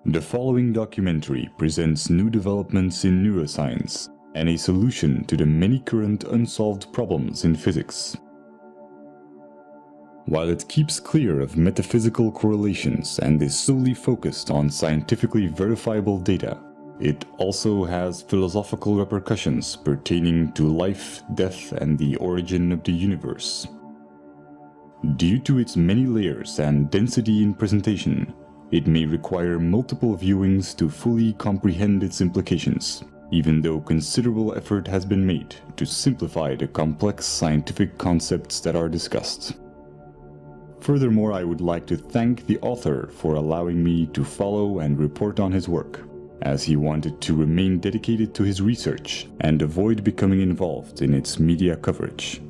The following documentary presents new developments in neuroscience and a solution to the many current unsolved problems in physics. While it keeps clear of metaphysical correlations and is solely focused on scientifically verifiable data, it also has philosophical repercussions pertaining to life, death, and the origin of the universe. Due to its many layers and density in presentation, it may require multiple viewings to fully comprehend its implications, even though considerable effort has been made to simplify the complex scientific concepts that are discussed. Furthermore, I would like to thank the author for allowing me to follow and report on his work, as he wanted to remain dedicated to his research and avoid becoming involved in its media coverage.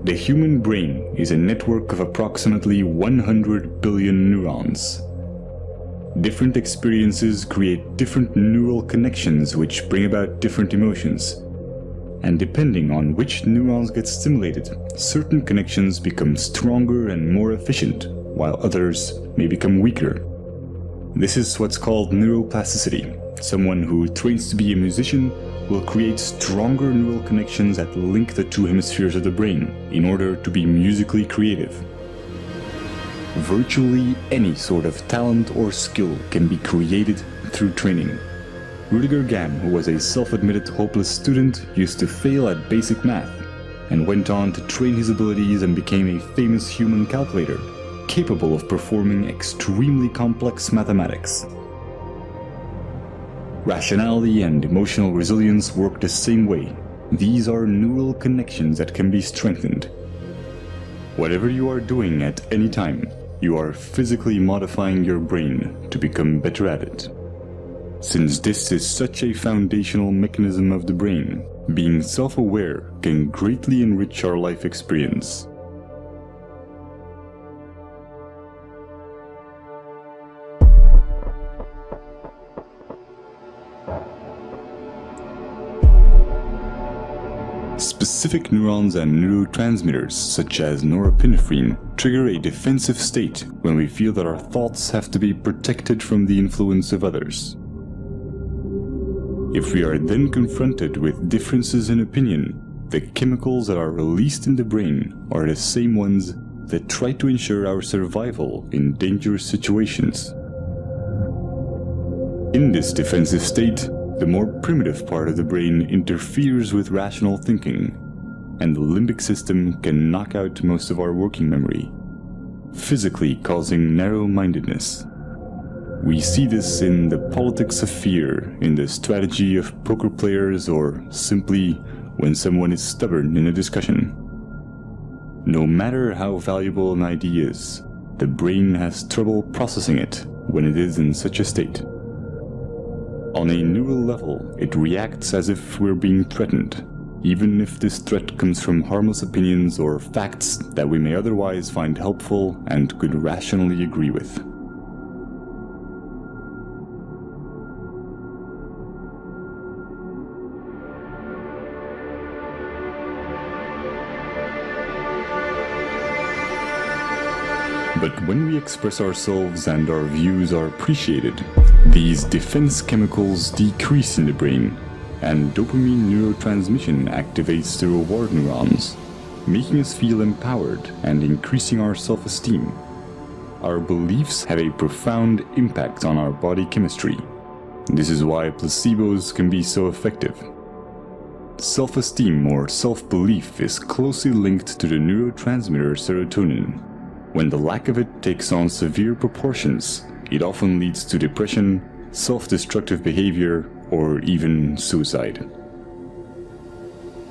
The human brain is a network of approximately 100 billion neurons. Different experiences create different neural connections which bring about different emotions. And depending on which neurons get stimulated, certain connections become stronger and more efficient, while others may become weaker. This is what's called neuroplasticity. Someone who trains to be a musician will create stronger neural connections that link the two hemispheres of the brain in order to be musically creative. Virtually any sort of talent or skill can be created through training. Rudiger Gamm, who was a self-admitted hopeless student, used to fail at basic math, and went on to train his abilities and became a famous human calculator, capable of performing extremely complex mathematics. Rationality and emotional resilience work the same way. These are neural connections that can be strengthened. Whatever you are doing at any time, you are physically modifying your brain to become better at it. Since this is such a foundational mechanism of the brain, being self-aware can greatly enrich our life experience. Specific neurons and neurotransmitters, such as norepinephrine, trigger a defensive state when we feel that our thoughts have to be protected from the influence of others. If we are then confronted with differences in opinion, the chemicals that are released in the brain are the same ones that try to ensure our survival in dangerous situations. In this defensive state, the more primitive part of the brain interferes with rational thinking, and the limbic system can knock out most of our working memory, physically causing narrow-mindedness. We see this in the politics of fear, in the strategy of poker players, or simply when someone is stubborn in a discussion. No matter how valuable an idea is, the brain has trouble processing it when it is in such a state. On a neural level, it reacts as if we're being threatened, even if this threat comes from harmless opinions or facts that we may otherwise find helpful and could rationally agree with. But when we express ourselves and our views are appreciated, these defense chemicals decrease in the brain, and dopamine neurotransmission activates the reward neurons, making us feel empowered and increasing our self-esteem. Our beliefs have a profound impact on our body chemistry. This is why placebos can be so effective. Self-esteem or self-belief is closely linked to the neurotransmitter serotonin. When the lack of it takes on severe proportions, it often leads to depression, self-destructive behavior, or even suicide.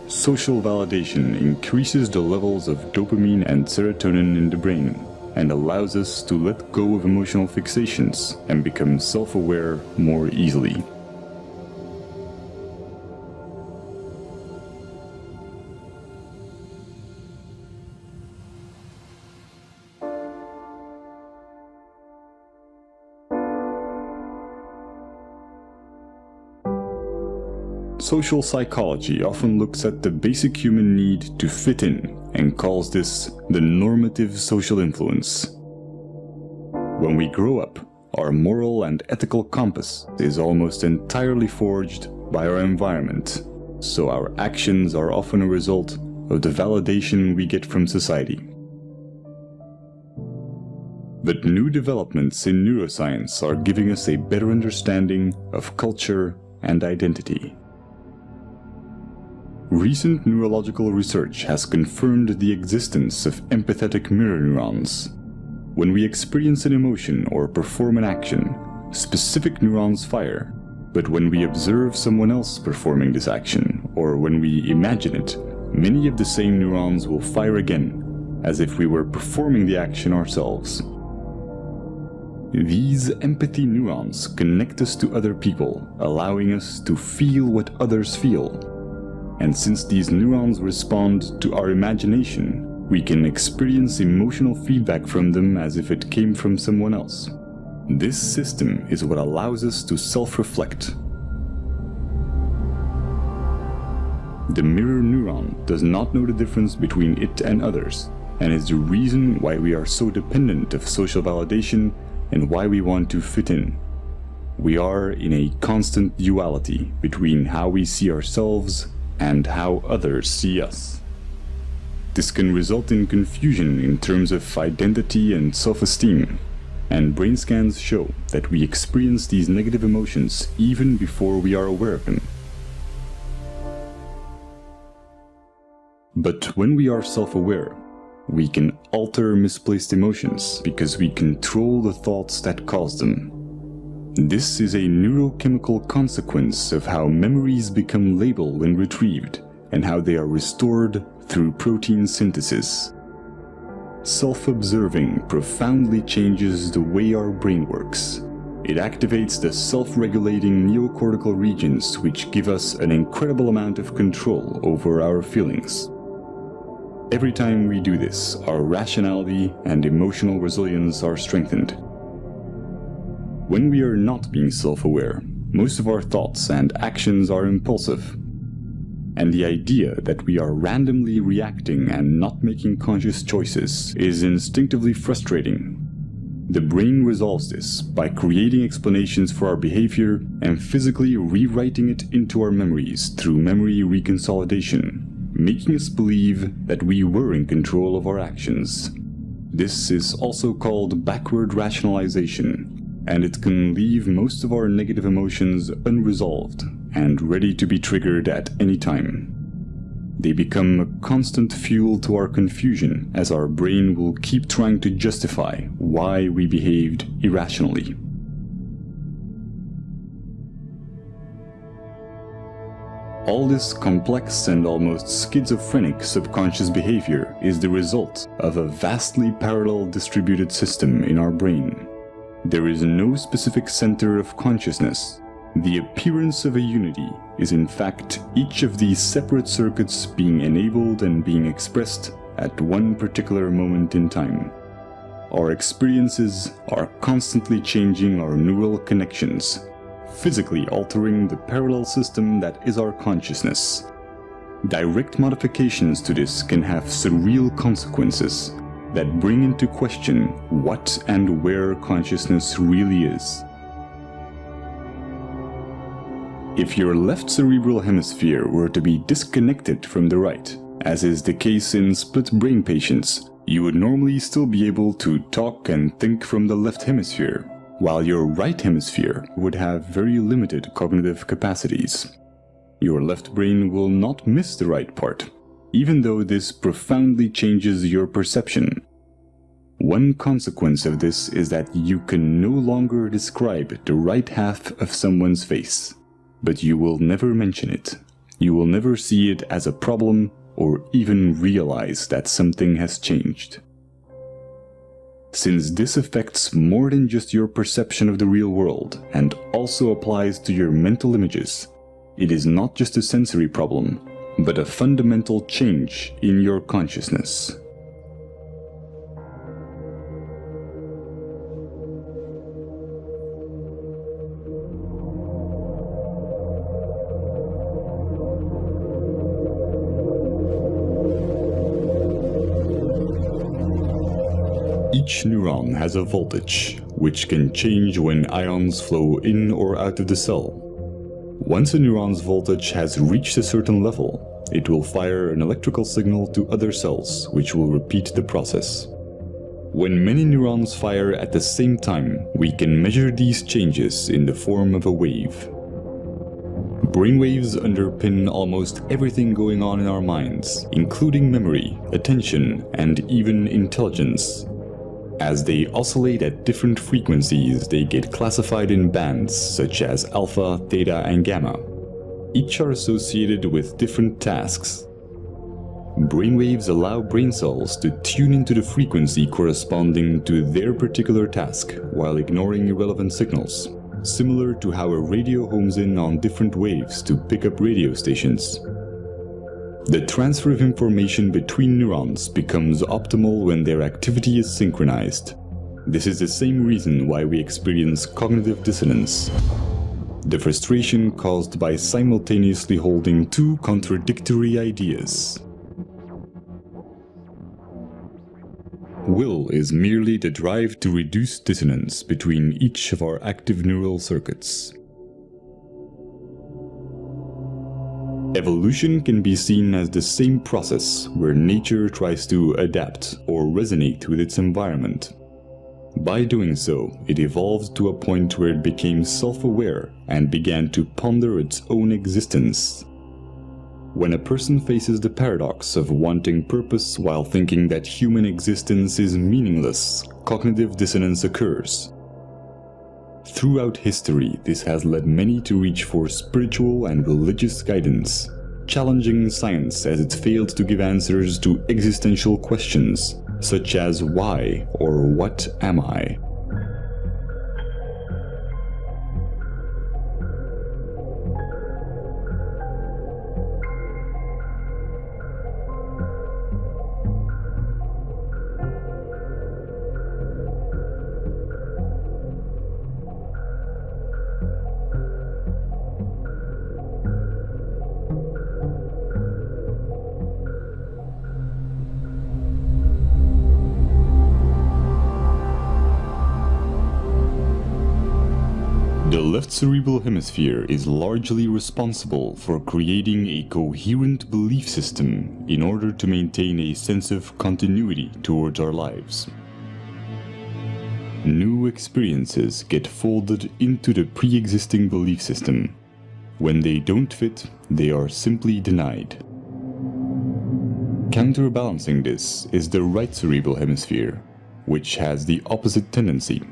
Social validation increases the levels of dopamine and serotonin in the brain, and allows us to let go of emotional fixations and become self-aware more easily. Social psychology often looks at the basic human need to fit in and calls this the normative social influence. When we grow up, our moral and ethical compass is almost entirely forged by our environment, so our actions are often a result of the validation we get from society. But new developments in neuroscience are giving us a better understanding of culture and identity. Recent neurological research has confirmed the existence of empathetic mirror neurons. When we experience an emotion or perform an action, specific neurons fire. But when we observe someone else performing this action, or when we imagine it, many of the same neurons will fire again, as if we were performing the action ourselves. These empathy neurons connect us to other people, allowing us to feel what others feel. And since these neurons respond to our imagination, we can experience emotional feedback from them as if it came from someone else. This system is what allows us to self-reflect. The mirror neuron does not know the difference between it and others, and is the reason why we are so dependent of social validation and why we want to fit in. We are in a constant duality between how we see ourselves and how others see us. This can result in confusion in terms of identity and self-esteem, and brain scans show that we experience these negative emotions even before we are aware of them. But when we are self-aware, we can alter misplaced emotions because we control the thoughts that cause them. This is a neurochemical consequence of how memories become labeled when retrieved, and how they are restored through protein synthesis. Self-observing profoundly changes the way our brain works. It activates the self-regulating neocortical regions, which give us an incredible amount of control over our feelings. Every time we do this, our rationality and emotional resilience are strengthened. When we are not being self-aware, most of our thoughts and actions are impulsive. And the idea that we are randomly reacting and not making conscious choices is instinctively frustrating. The brain resolves this by creating explanations for our behavior and physically rewriting it into our memories through memory reconsolidation, making us believe that we were in control of our actions. This is also called backward rationalization, and it can leave most of our negative emotions unresolved and ready to be triggered at any time. They become a constant fuel to our confusion, as our brain will keep trying to justify why we behaved irrationally. All this complex and almost schizophrenic subconscious behavior is the result of a vastly parallel distributed system in our brain. There is no specific center of consciousness. The appearance of a unity is in fact each of these separate circuits being enabled and being expressed at one particular moment in time. Our experiences are constantly changing our neural connections, physically altering the parallel system that is our consciousness. Direct modifications to this can have surreal consequences that bring into question what and where consciousness really is. If your left cerebral hemisphere were to be disconnected from the right, as is the case in split brain patients, you would normally still be able to talk and think from the left hemisphere, while your right hemisphere would have very limited cognitive capacities. Your left brain will not miss the right part, even though this profoundly changes your perception. One consequence of this is that you can no longer describe the right half of someone's face, but you will never mention it. You will never see it as a problem or even realize that something has changed. Since this affects more than just your perception of the real world and also applies to your mental images, it is not just a sensory problem, but a fundamental change in your consciousness. Each neuron has a voltage, which can change when ions flow in or out of the cell. Once a neuron's voltage has reached a certain level, it will fire an electrical signal to other cells, which will repeat the process. When many neurons fire at the same time, we can measure these changes in the form of a wave. Brainwaves underpin almost everything going on in our minds, including memory, attention, and even intelligence. As they oscillate at different frequencies, they get classified in bands such as alpha, theta, and gamma. Each are associated with different tasks. Brainwaves allow brain cells to tune into the frequency corresponding to their particular task while ignoring irrelevant signals, similar to how a radio homes in on different waves to pick up radio stations. The transfer of information between neurons becomes optimal when their activity is synchronized. This is the same reason why we experience cognitive dissonance, the frustration caused by simultaneously holding two contradictory ideas. Will is merely the drive to reduce dissonance between each of our active neural circuits. Evolution can be seen as the same process where nature tries to adapt or resonate with its environment. By doing so, it evolved to a point where it became self-aware and began to ponder its own existence. When a person faces the paradox of wanting purpose while thinking that human existence is meaningless, cognitive dissonance occurs. Throughout history, this has led many to reach for spiritual and religious guidance, challenging science as it failed to give answers to existential questions, such as why or what am I? The left cerebral hemisphere is largely responsible for creating a coherent belief system in order to maintain a sense of continuity towards our lives. New experiences get folded into the pre-existing belief system. When they don't fit, they are simply denied. Counterbalancing this is the right cerebral hemisphere, which has the opposite tendency.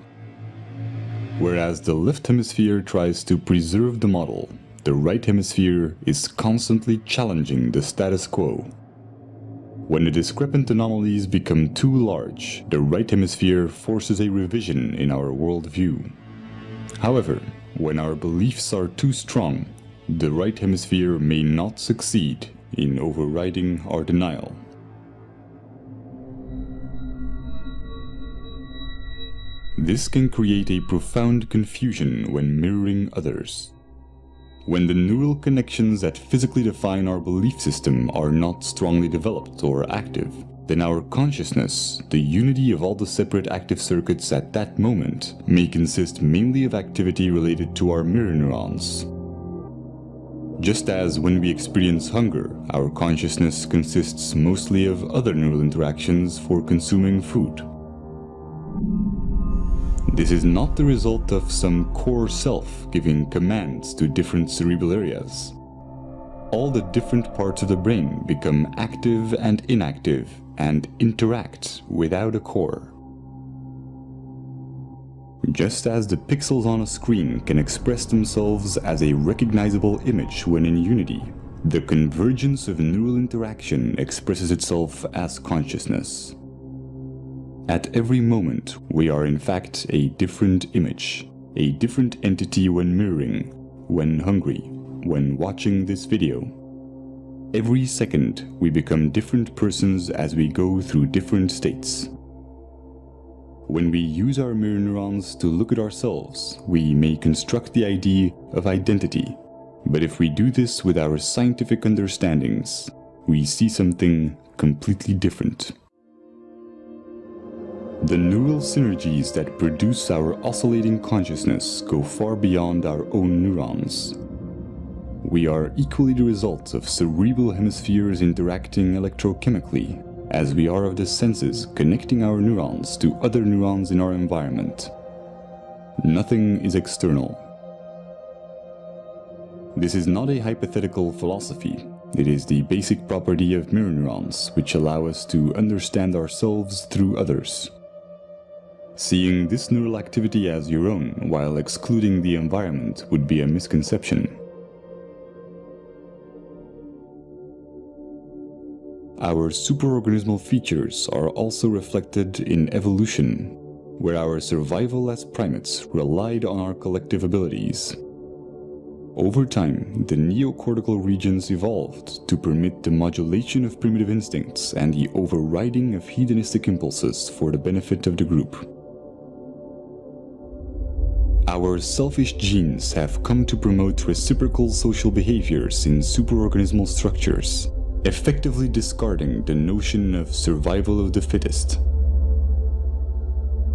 Whereas the left hemisphere tries to preserve the model, the right hemisphere is constantly challenging the status quo. When the discrepant anomalies become too large, the right hemisphere forces a revision in our worldview. However, when our beliefs are too strong, the right hemisphere may not succeed in overriding our denial. This can create a profound confusion when mirroring others. When the neural connections that physically define our belief system are not strongly developed or active, then our consciousness, the unity of all the separate active circuits at that moment, may consist mainly of activity related to our mirror neurons. Just as when we experience hunger, our consciousness consists mostly of other neural interactions for consuming food. This is not the result of some core self giving commands to different cerebral areas. All the different parts of the brain become active and inactive and interact without a core. Just as the pixels on a screen can express themselves as a recognizable image when in unity, the convergence of neural interaction expresses itself as consciousness. At every moment, we are in fact a different image, a different entity when mirroring, when hungry, when watching this video. Every second, we become different persons as we go through different states. When we use our mirror neurons to look at ourselves, we may construct the idea of identity. But if we do this with our scientific understandings, we see something completely different. The neural synergies that produce our oscillating consciousness go far beyond our own neurons. We are equally the result of cerebral hemispheres interacting electrochemically, as we are of the senses connecting our neurons to other neurons in our environment. Nothing is external. This is not a hypothetical philosophy. It is the basic property of mirror neurons, which allow us to understand ourselves through others. Seeing this neural activity as your own while excluding the environment would be a misconception. Our superorganismal features are also reflected in evolution, where our survival as primates relied on our collective abilities. Over time, the neocortical regions evolved to permit the modulation of primitive instincts and the overriding of hedonistic impulses for the benefit of the group. Our selfish genes have come to promote reciprocal social behaviors in superorganismal structures, effectively discarding the notion of survival of the fittest.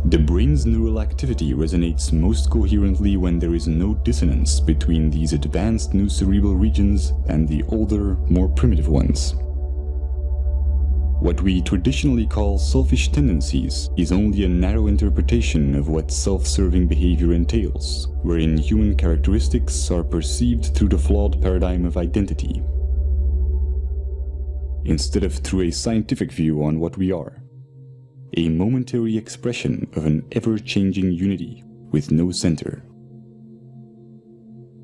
The brain's neural activity resonates most coherently when there is no dissonance between these advanced new cerebral regions and the older, more primitive ones. What we traditionally call selfish tendencies is only a narrow interpretation of what self-serving behavior entails, wherein human characteristics are perceived through the flawed paradigm of identity, instead of through a scientific view on what we are. A momentary expression of an ever-changing unity with no center.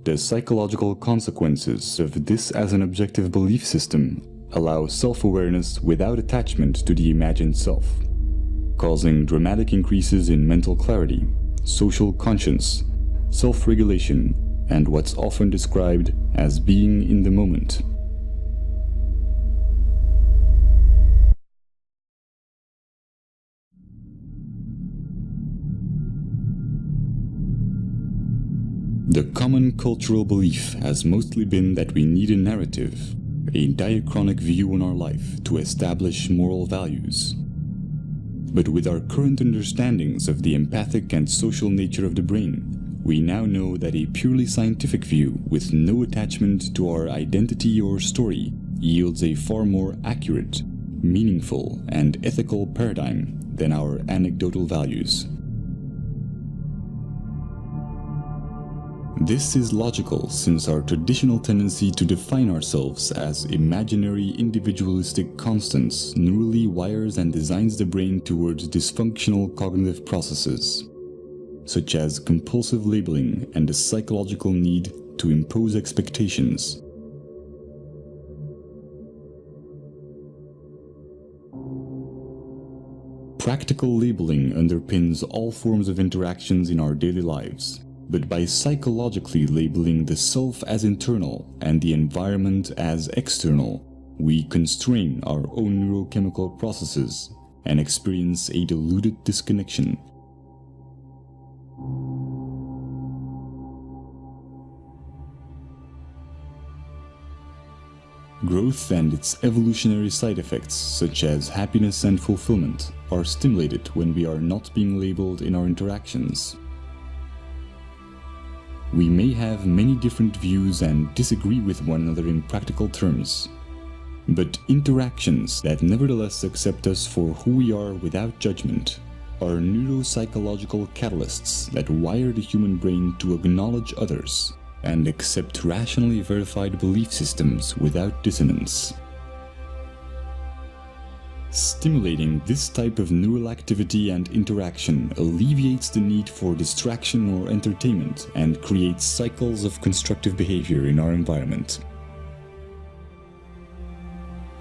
The psychological consequences of this as an objective belief system allow self-awareness without attachment to the imagined self, causing dramatic increases in mental clarity, social conscience, self-regulation, and what's often described as being in the moment. The common cultural belief has mostly been that we need a narrative, a diachronic view on our life to establish moral values. But with our current understandings of the empathic and social nature of the brain, we now know that a purely scientific view with no attachment to our identity or story yields a far more accurate, meaningful, and ethical paradigm than our anecdotal values. This is logical since our traditional tendency to define ourselves as imaginary individualistic constants neurally wires and designs the brain towards dysfunctional cognitive processes, such as compulsive labeling and the psychological need to impose expectations. Practical labeling underpins all forms of interactions in our daily lives. But by psychologically labeling the self as internal and the environment as external, we constrain our own neurochemical processes and experience a diluted disconnection. Growth and its evolutionary side effects, such as happiness and fulfillment, are stimulated when we are not being labeled in our interactions. We may have many different views and disagree with one another in practical terms, but interactions that nevertheless accept us for who we are without judgment are neuropsychological catalysts that wire the human brain to acknowledge others and accept rationally verified belief systems without dissonance. Stimulating this type of neural activity and interaction alleviates the need for distraction or entertainment and creates cycles of constructive behavior in our environment.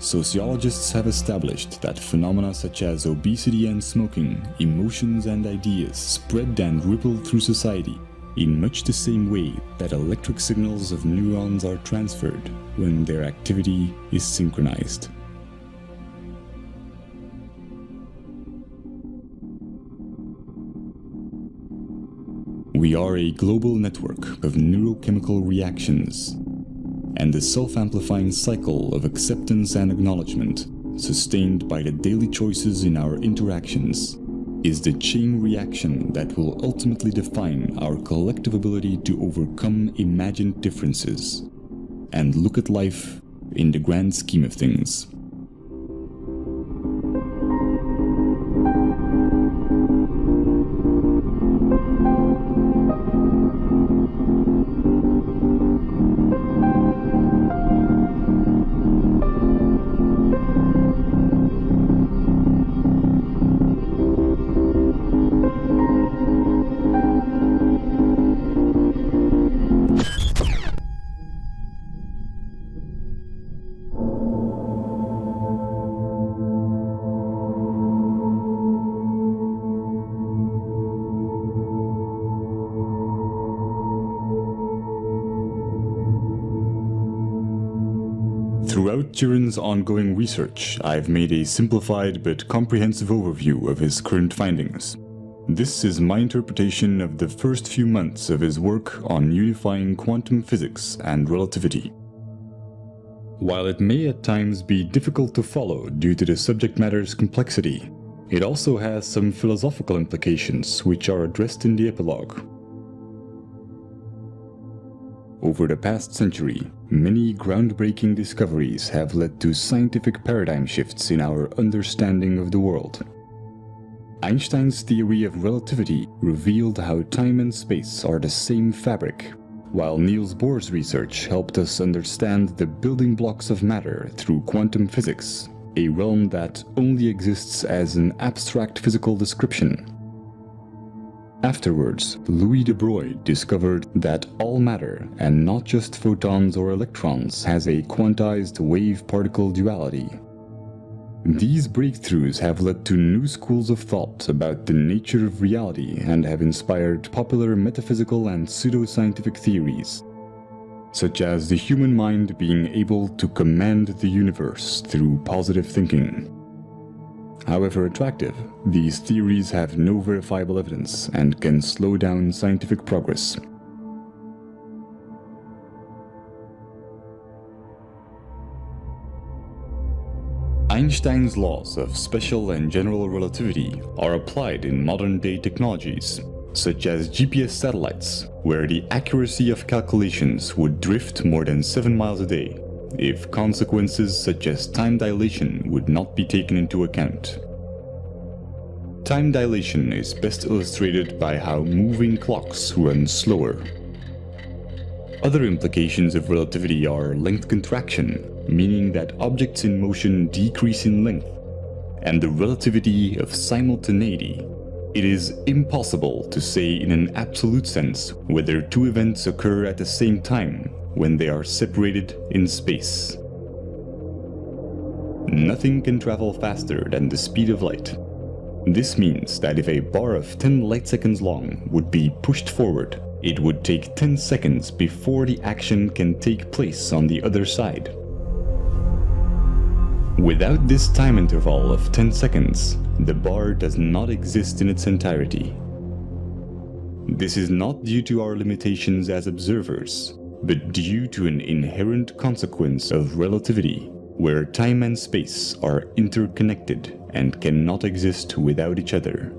Sociologists have established that phenomena such as obesity and smoking, emotions and ideas spread and ripple through society in much the same way that electric signals of neurons are transferred when their activity is synchronized. We are a global network of neurochemical reactions, and the self-amplifying cycle of acceptance and acknowledgement, sustained by the daily choices in our interactions, is the chain reaction that will ultimately define our collective ability to overcome imagined differences and look at life in the grand scheme of things. Throughout Jiren's ongoing research, I've made a simplified but comprehensive overview of his current findings. This is my interpretation of the first few months of his work on unifying quantum physics and relativity. While it may at times be difficult to follow due to the subject matter's complexity, it also has some philosophical implications which are addressed in the epilogue. Over the past century, many groundbreaking discoveries have led to scientific paradigm shifts in our understanding of the world. Einstein's theory of relativity revealed how time and space are the same fabric, while Niels Bohr's research helped us understand the building blocks of matter through quantum physics, a realm that only exists as an abstract physical description. Afterwards, Louis de Broglie discovered that all matter, and not just photons or electrons, has a quantized wave-particle duality. These breakthroughs have led to new schools of thought about the nature of reality and have inspired popular metaphysical and pseudoscientific theories, such as the human mind being able to command the universe through positive thinking. However attractive, these theories have no verifiable evidence and can slow down scientific progress. Einstein's laws of special and general relativity are applied in modern-day technologies, such as GPS satellites, where the accuracy of calculations would drift more than 7 miles a day, if consequences such as time dilation would not be taken into account. Time dilation is best illustrated by how moving clocks run slower. Other implications of relativity are length contraction, meaning that objects in motion decrease in length, and the relativity of simultaneity. It is impossible to say in an absolute sense whether two events occur at the same time when they are separated in space. Nothing can travel faster than the speed of light. This means that if a bar of 10 light seconds long would be pushed forward, it would take 10 seconds before the action can take place on the other side. Without this time interval of 10 seconds, the bar does not exist in its entirety. This is not due to our limitations as observers, but due to an inherent consequence of relativity, where time and space are interconnected and cannot exist without each other.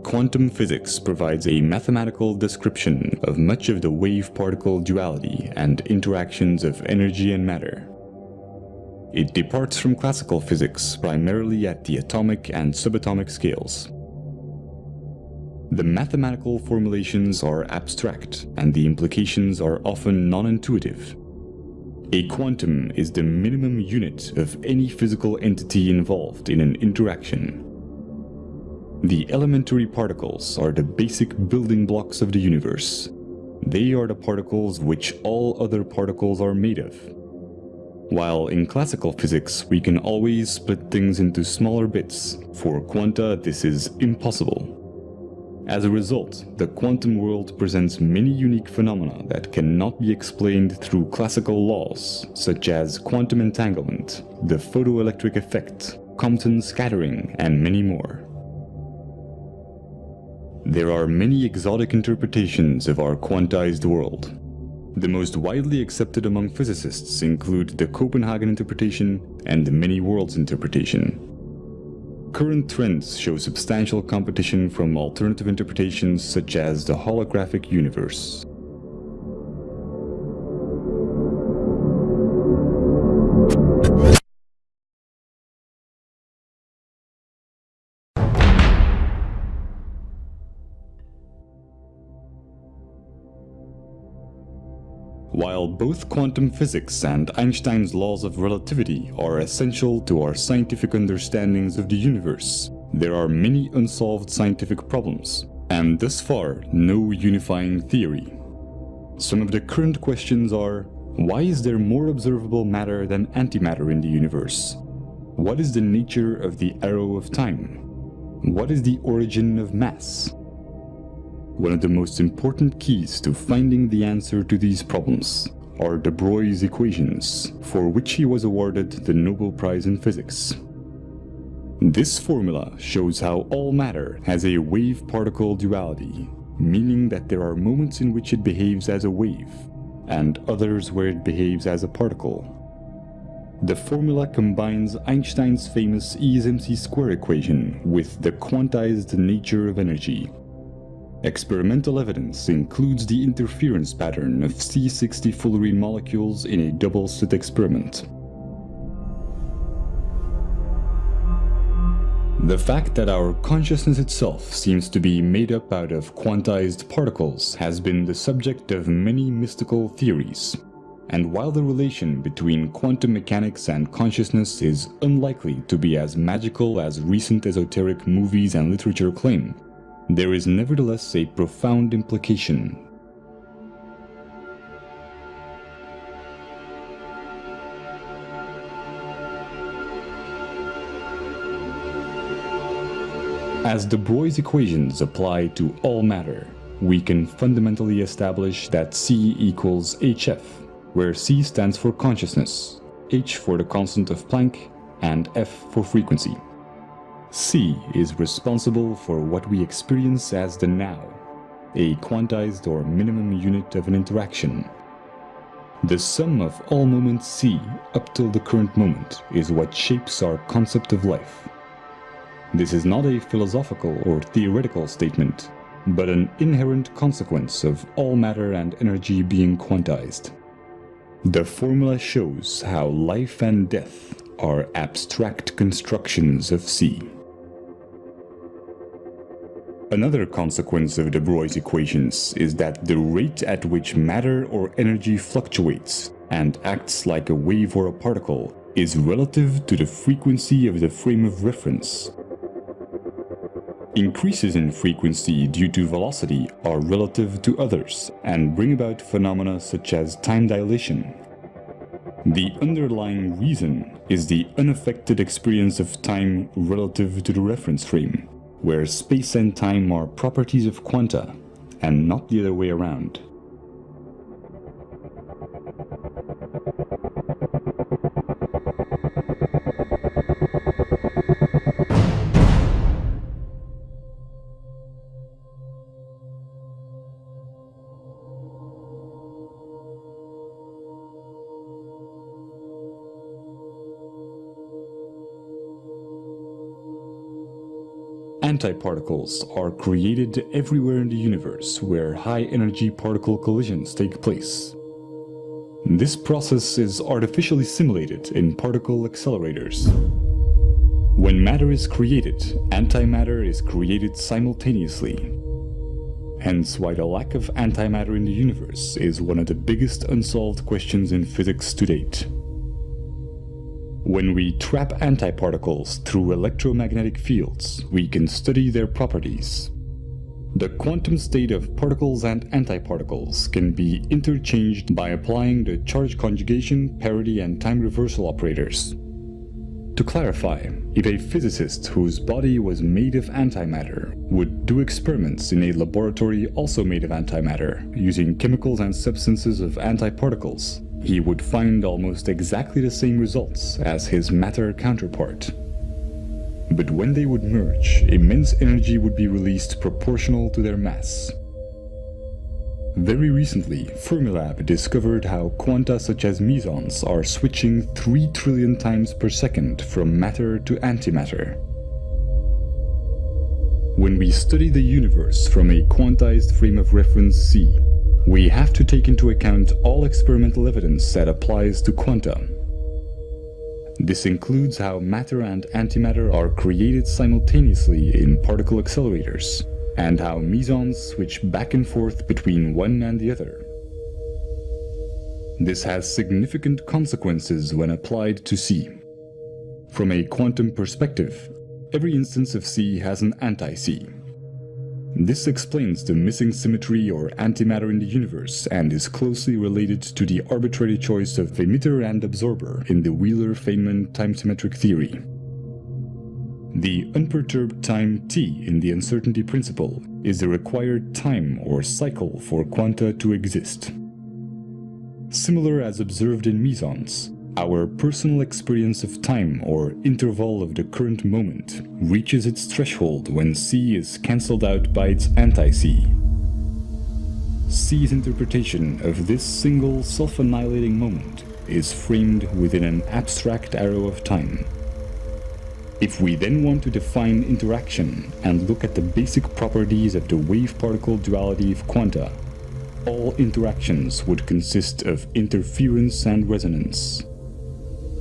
Quantum physics provides a mathematical description of much of the wave-particle duality and interactions of energy and matter. It departs from classical physics primarily at the atomic and subatomic scales. The mathematical formulations are abstract, and the implications are often non-intuitive. A quantum is the minimum unit of any physical entity involved in an interaction. The elementary particles are the basic building blocks of the universe, They are the particles which all other particles are made of. While in classical physics, we can always split things into smaller bits, for quanta this is impossible. As a result, the quantum world presents many unique phenomena that cannot be explained through classical laws, such as quantum entanglement, the photoelectric effect, Compton scattering, and many more. There are many exotic interpretations of our quantized world. The most widely accepted among physicists include the Copenhagen interpretation and the many worlds interpretation. Current trends show substantial competition from alternative interpretations such as the holographic universe. While both quantum physics and Einstein's laws of relativity are essential to our scientific understandings of the universe, there are many unsolved scientific problems, and thus far, no unifying theory. Some of the current questions are: why is there more observable matter than antimatter in the universe? What is the nature of the arrow of time? What is the origin of mass? One of the most important keys to finding the answer to these problems are de Broglie's equations, for which he was awarded the Nobel Prize in Physics. This formula shows how all matter has a wave-particle duality, meaning that there are moments in which it behaves as a wave, and others where it behaves as a particle. The formula combines Einstein's famous E is mc squared equation with the quantized nature of energy. Experimental evidence includes the interference pattern of C60 fullerene molecules in a double-slit experiment. The fact that our consciousness itself seems to be made up out of quantized particles has been the subject of many mystical theories. And while the relation between quantum mechanics and consciousness is unlikely to be as magical as recent esoteric movies and literature claim, there is nevertheless a profound implication. As de Broglie's equations apply to all matter, we can fundamentally establish that C equals HF, where C stands for consciousness, H for the constant of Planck, and F for frequency. C is responsible for what we experience as the now, a quantized or minimum unit of an interaction. The sum of all moments C up till the current moment is what shapes our concept of life. This is not a philosophical or theoretical statement, but an inherent consequence of all matter and energy being quantized. The formula shows how life and death are abstract constructions of C. Another consequence of de Broglie's equations is that the rate at which matter or energy fluctuates and acts like a wave or a particle is relative to the frequency of the frame of reference. Increases in frequency due to velocity are relative to others and bring about phenomena such as time dilation. The underlying reason is the unaffected experience of time relative to the reference frame, where space and time are properties of quanta, and not the other way around. Antiparticles are created everywhere in the universe where high-energy particle collisions take place. This process is artificially simulated in particle accelerators. When matter is created, antimatter is created simultaneously. Hence why the lack of antimatter in the universe is one of the biggest unsolved questions in physics to date. When we trap antiparticles through electromagnetic fields, we can study their properties. The quantum state of particles and antiparticles can be interchanged by applying the charge conjugation, parity, and time reversal operators. To clarify, if a physicist whose body was made of antimatter would do experiments in a laboratory also made of antimatter, using chemicals and substances of antiparticles, he would find almost exactly the same results as his matter counterpart. But when they would merge, immense energy would be released proportional to their mass. Very recently, Fermilab discovered how quanta such as mesons are switching 3 trillion times per second from matter to antimatter. When we study the universe from a quantized frame of reference C, we have to take into account all experimental evidence that applies to quanta. This includes how matter and antimatter are created simultaneously in particle accelerators, and how mesons switch back and forth between one and the other. This has significant consequences when applied to C. From a quantum perspective, every instance of C has an anti-C. This explains the missing symmetry or antimatter in the universe and is closely related to the arbitrary choice of emitter and absorber in the Wheeler-Feynman time-symmetric theory. The unperturbed time t in the uncertainty principle is the required time or cycle for quanta to exist. Similar as observed in mesons, our personal experience of time or interval of the current moment reaches its threshold when C is cancelled out by its anti-C. C's interpretation of this single self-annihilating moment is framed within an abstract arrow of time. If we then want to define interaction and look at the basic properties of the wave-particle duality of quanta, all interactions would consist of interference and resonance.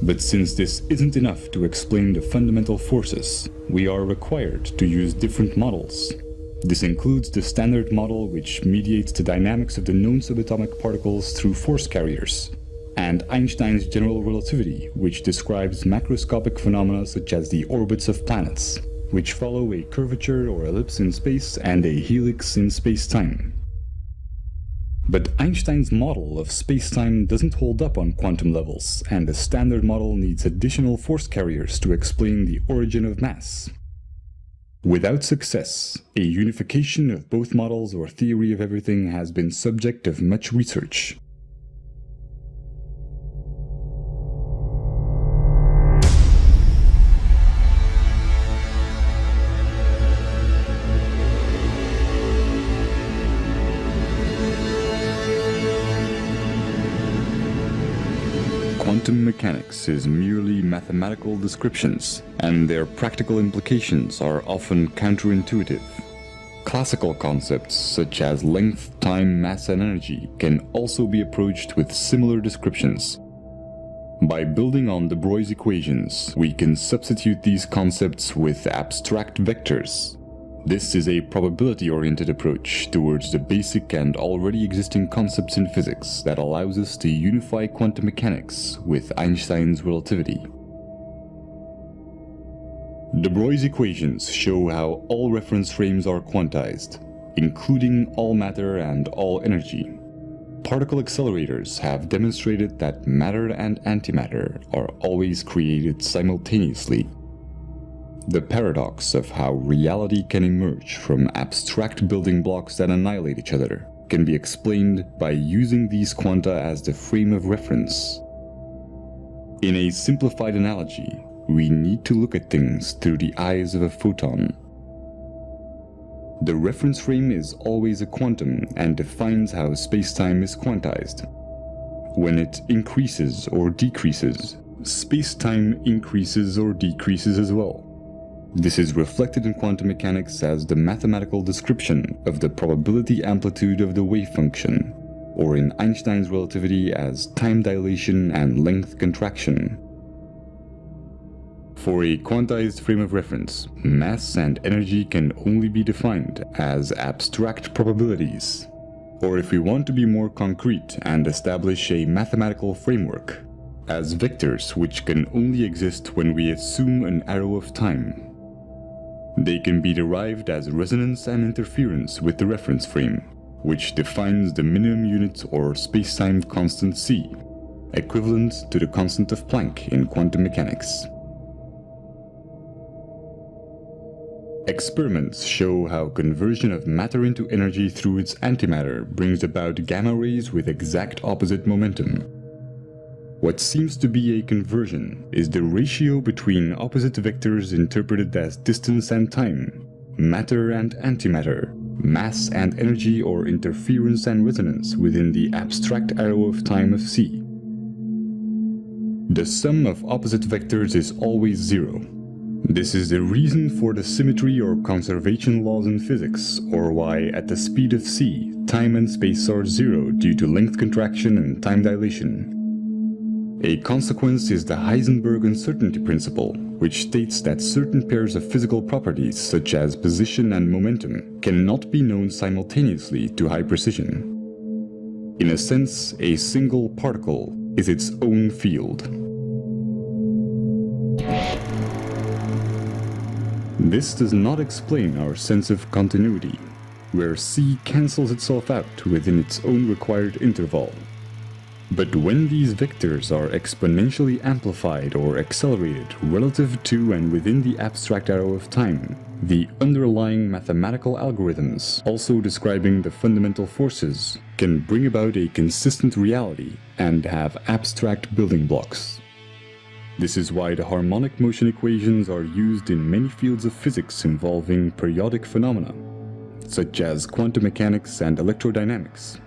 But since this isn't enough to explain the fundamental forces, we are required to use different models. This includes the standard model, which mediates the dynamics of the known subatomic particles through force carriers, and Einstein's general relativity, which describes macroscopic phenomena such as the orbits of planets, which follow a curvature or ellipse in space and a helix in space-time. But Einstein's model of space-time doesn't hold up on quantum levels, and the standard model needs additional force carriers to explain the origin of mass. Without success, a unification of both models or theory of everything has been subject of much research. Quantum mechanics is merely mathematical descriptions, and their practical implications are often counterintuitive. Classical concepts such as length, time, mass, and energy can also be approached with similar descriptions. By building on de Broglie's equations, we can substitute these concepts with abstract vectors. This is a probability-oriented approach towards the basic and already existing concepts in physics that allows us to unify quantum mechanics with Einstein's relativity. De Broglie's equations show how all reference frames are quantized, including all matter and all energy. Particle accelerators have demonstrated that matter and antimatter are always created simultaneously. The paradox of how reality can emerge from abstract building blocks that annihilate each other can be explained by using these quanta as the frame of reference. In a simplified analogy, we need to look at things through the eyes of a photon. The reference frame is always a quantum and defines how space-time is quantized. When it increases or decreases, space-time increases or decreases as well. This is reflected in quantum mechanics as the mathematical description of the probability amplitude of the wave function, or in Einstein's relativity as time dilation and length contraction. For a quantized frame of reference, mass and energy can only be defined as abstract probabilities. Or if we want to be more concrete and establish a mathematical framework, as vectors which can only exist when we assume an arrow of time. They can be derived as resonance and interference with the reference frame, which defines the minimum unit or spacetime constant c, equivalent to the constant of Planck in quantum mechanics. Experiments show how conversion of matter into energy through its antimatter brings about gamma rays with exact opposite momentum. What seems to be a conversion is the ratio between opposite vectors interpreted as distance and time, matter and antimatter, mass and energy, or interference and resonance within the abstract arrow of time of c. The sum of opposite vectors is always zero. This is the reason for the symmetry or conservation laws in physics, or why at the speed of c, time and space are zero due to length contraction and time dilation. A consequence is the Heisenberg uncertainty principle, which states that certain pairs of physical properties, such as position and momentum, cannot be known simultaneously to high precision. In a sense, a single particle is its own field. This does not explain our sense of continuity, where c cancels itself out within its own required interval. But when these vectors are exponentially amplified or accelerated relative to and within the abstract arrow of time, the underlying mathematical algorithms, also describing the fundamental forces, can bring about a consistent reality and have abstract building blocks. This is why the harmonic motion equations are used in many fields of physics involving periodic phenomena, such as quantum mechanics and electrodynamics,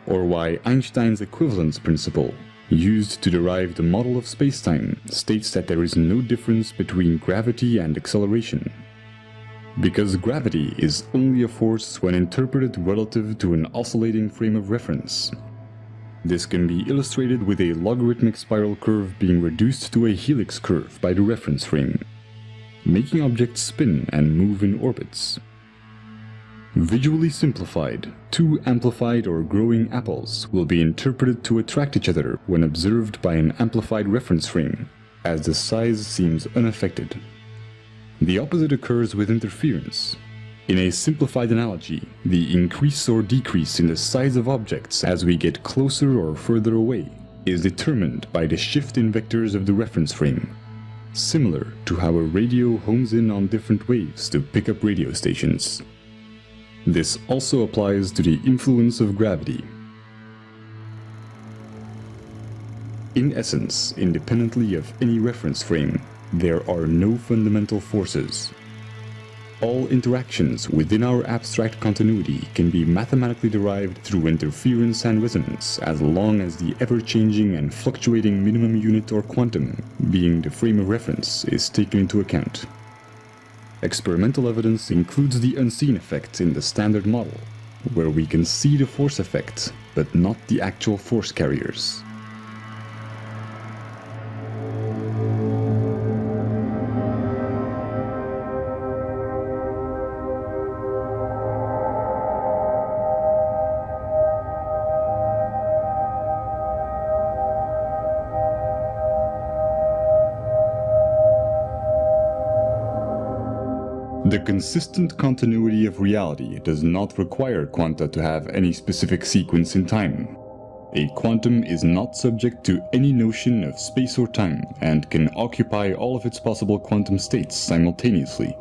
or why Einstein's equivalence principle, used to derive the model of spacetime, states that there is no difference between gravity and acceleration. Because gravity is only a force when interpreted relative to an oscillating frame of reference. This can be illustrated with a logarithmic spiral curve being reduced to a helix curve by the reference frame, making objects spin and move in orbits. Visually simplified, two amplified or growing apples will be interpreted to attract each other when observed by an amplified reference frame, as the size seems unaffected. The opposite occurs with interference. In a simplified analogy, the increase or decrease in the size of objects as we get closer or further away is determined by the shift in vectors of the reference frame, similar to how a radio homes in on different waves to pick up radio stations. This also applies to the influence of gravity. In essence, independently of any reference frame, there are no fundamental forces. All interactions within our abstract continuity can be mathematically derived through interference and resonance as long as the ever-changing and fluctuating minimum unit or quantum, being the frame of reference, is taken into account. Experimental evidence includes the unseen effect in the standard model, where we can see the force effect, but not the actual force carriers. The consistent continuity of reality does not require quanta to have any specific sequence in time. A quantum is not subject to any notion of space or time and can occupy all of its possible quantum states simultaneously.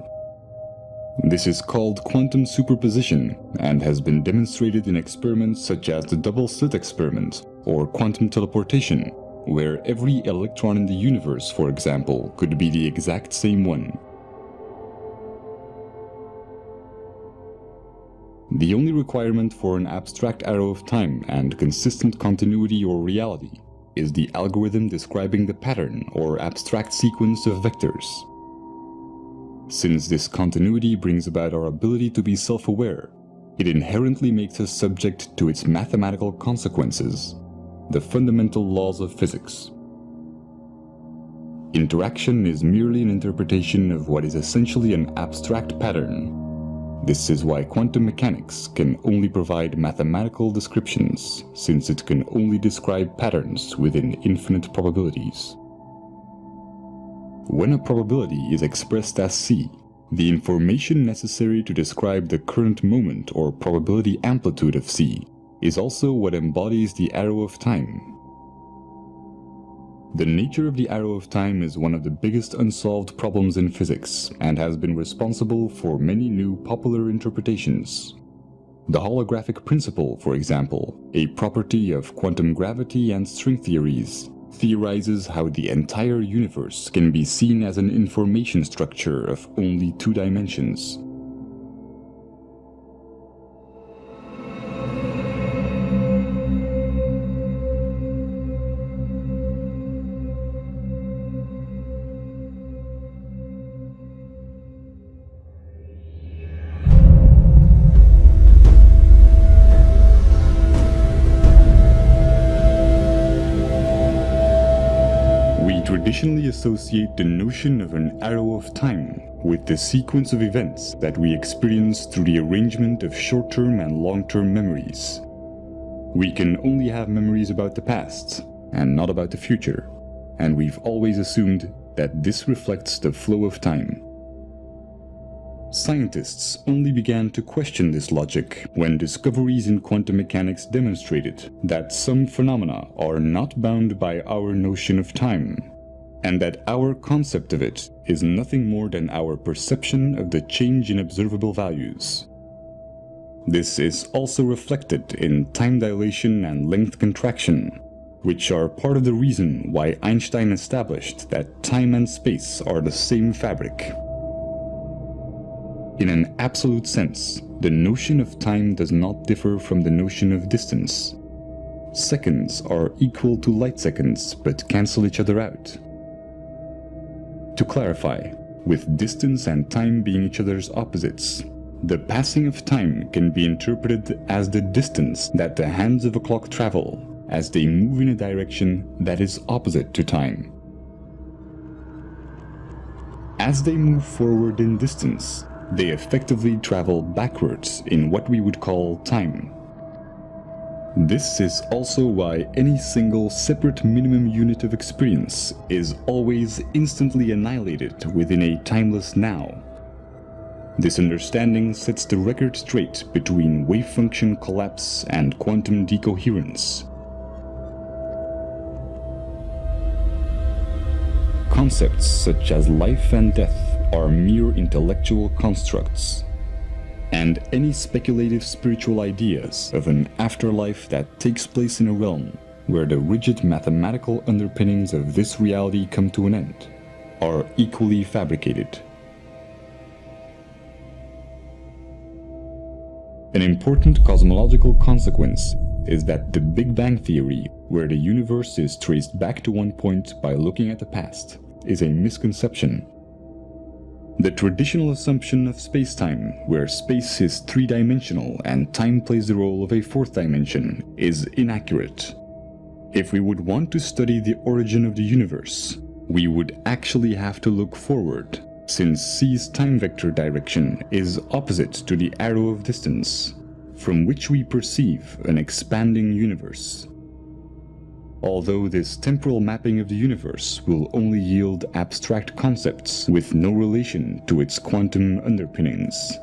This is called quantum superposition and has been demonstrated in experiments such as the double-slit experiment or quantum teleportation, where every electron in the universe, for example, could be the exact same one. The only requirement for an abstract arrow of time and consistent continuity or reality is the algorithm describing the pattern or abstract sequence of vectors. Since this continuity brings about our ability to be self-aware, it inherently makes us subject to its mathematical consequences, the fundamental laws of physics. Interaction is merely an interpretation of what is essentially an abstract pattern. This is why quantum mechanics can only provide mathematical descriptions, since it can only describe patterns within infinite probabilities. When a probability is expressed as C, The information necessary to describe the current moment or probability amplitude of C is also what embodies the arrow of time. The nature of the arrow of time is one of the biggest unsolved problems in physics and has been responsible for many new popular interpretations. The holographic principle, for example, a property of quantum gravity and string theories, theorizes how the entire universe can be seen as an information structure of only 2 dimensions. Traditionally associate the notion of an arrow of time with the sequence of events that we experience through the arrangement of short-term and long-term memories. We can only have memories about the past and not about the future, and we've always assumed that this reflects the flow of time. Scientists only began to question this logic when discoveries in quantum mechanics demonstrated that some phenomena are not bound by our notion of time, and that our concept of it is nothing more than our perception of the change in observable values. This is also reflected in time dilation and length contraction, which are part of the reason why Einstein established that time and space are the same fabric. In an absolute sense, the notion of time does not differ from the notion of distance. Seconds are equal to light seconds but cancel each other out. To clarify, with distance and time being each other's opposites, the passing of time can be interpreted as the distance that the hands of a clock travel as they move in a direction that is opposite to time. As they move forward in distance, they effectively travel backwards in what we would call time. This is also why any single separate minimum unit of experience is always instantly annihilated within a timeless now. This understanding sets the record straight between wave function collapse and quantum decoherence. Concepts such as life and death are mere intellectual constructs, and any speculative spiritual ideas of an afterlife that takes place in a realm where the rigid mathematical underpinnings of this reality come to an end are equally fabricated. An important cosmological consequence is that the Big Bang theory, where the universe is traced back to one point by looking at the past, is a misconception. The traditional assumption of space-time, where space is 3-dimensional and time plays the role of a 4th dimension, is inaccurate. If we would want to study the origin of the universe, we would actually have to look forward, since C's time vector direction is opposite to the arrow of distance, from which we perceive an expanding universe. Although this temporal mapping of the universe will only yield abstract concepts with no relation to its quantum underpinnings.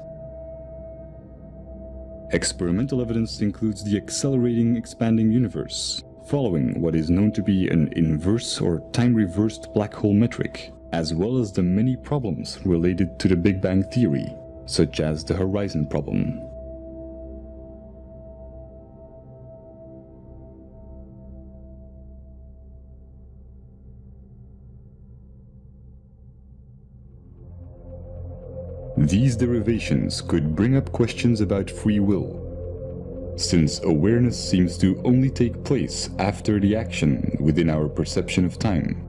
Experimental evidence includes the accelerating expanding universe, following what is known to be an inverse or time-reversed black hole metric, as well as the many problems related to the Big Bang theory, such as the horizon problem. These derivations could bring up questions about free will, since awareness seems to only take place after the action within our perception of time.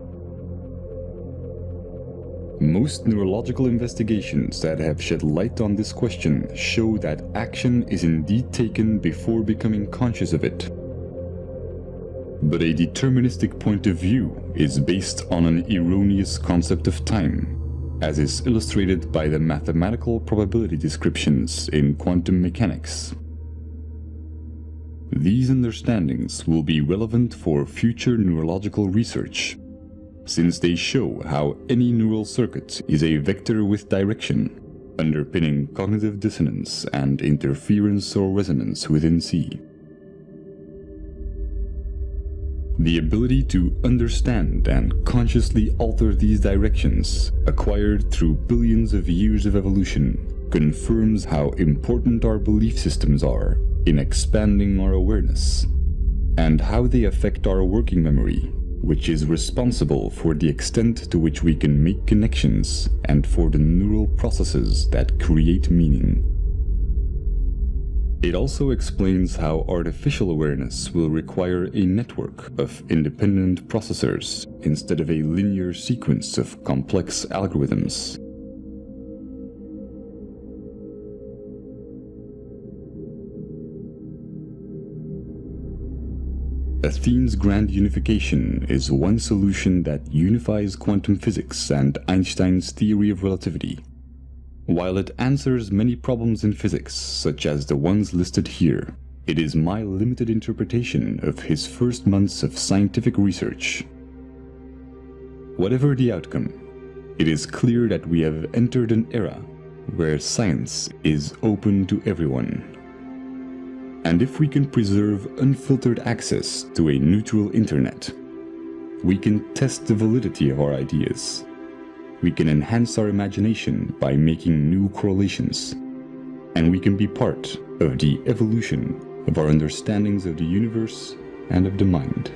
Most neurological investigations that have shed light on this question show that action is indeed taken before becoming conscious of it. But a deterministic point of view is based on an erroneous concept of time, as is illustrated by the mathematical probability descriptions in quantum mechanics. These understandings will be relevant for future neurological research, since they show how any neural circuit is a vector with direction, underpinning cognitive dissonance and interference or resonance within C. The ability to understand and consciously alter these directions, acquired through billions of years of evolution, confirms how important our belief systems are in expanding our awareness, and how they affect our working memory, which is responsible for the extent to which we can make connections and for the neural processes that create meaning. It also explains how artificial awareness will require a network of independent processors instead of a linear sequence of complex algorithms. Athén's grand unification is one solution that unifies quantum physics and Einstein's theory of relativity. While it answers many problems in physics, such as the ones listed here, it is my limited interpretation of his first months of scientific research. Whatever the outcome, it is clear that we have entered an era where science is open to everyone. And if we can preserve unfiltered access to a neutral internet, we can test the validity of our ideas. We can enhance our imagination by making new correlations, and we can be part of the evolution of our understandings of the universe and of the mind.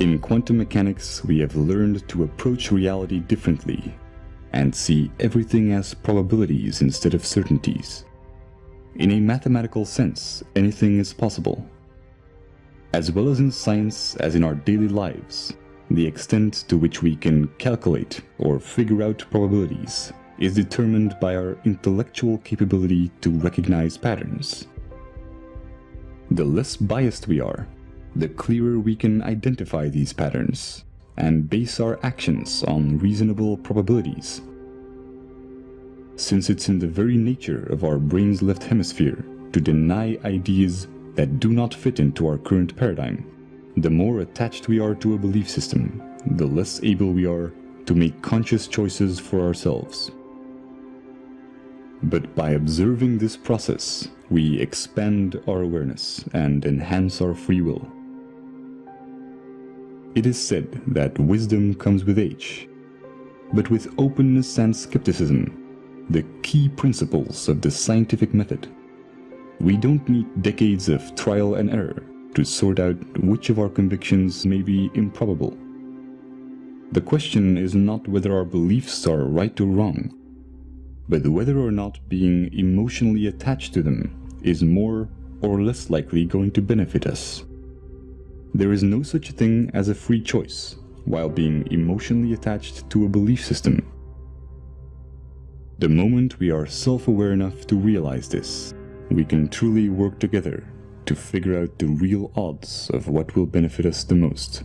In quantum mechanics, we have learned to approach reality differently and see everything as probabilities instead of certainties. In a mathematical sense, anything is possible. As well as in science as in our daily lives, the extent to which we can calculate or figure out probabilities is determined by our intellectual capability to recognize patterns. The less biased we are, the clearer we can identify these patterns and base our actions on reasonable probabilities. Since it's in the very nature of our brain's left hemisphere to deny ideas that do not fit into our current paradigm, the more attached we are to a belief system, the less able we are to make conscious choices for ourselves. But by observing this process, we expand our awareness and enhance our free will. It is said that wisdom comes with age, but with openness and skepticism, the key principles of the scientific method. We don't need decades of trial and error to sort out which of our convictions may be improbable. The question is not whether our beliefs are right or wrong, but whether or not being emotionally attached to them is more or less likely going to benefit us. There is no such thing as a free choice while being emotionally attached to a belief system. The moment we are self-aware enough to realize this, we can truly work together to figure out the real odds of what will benefit us the most.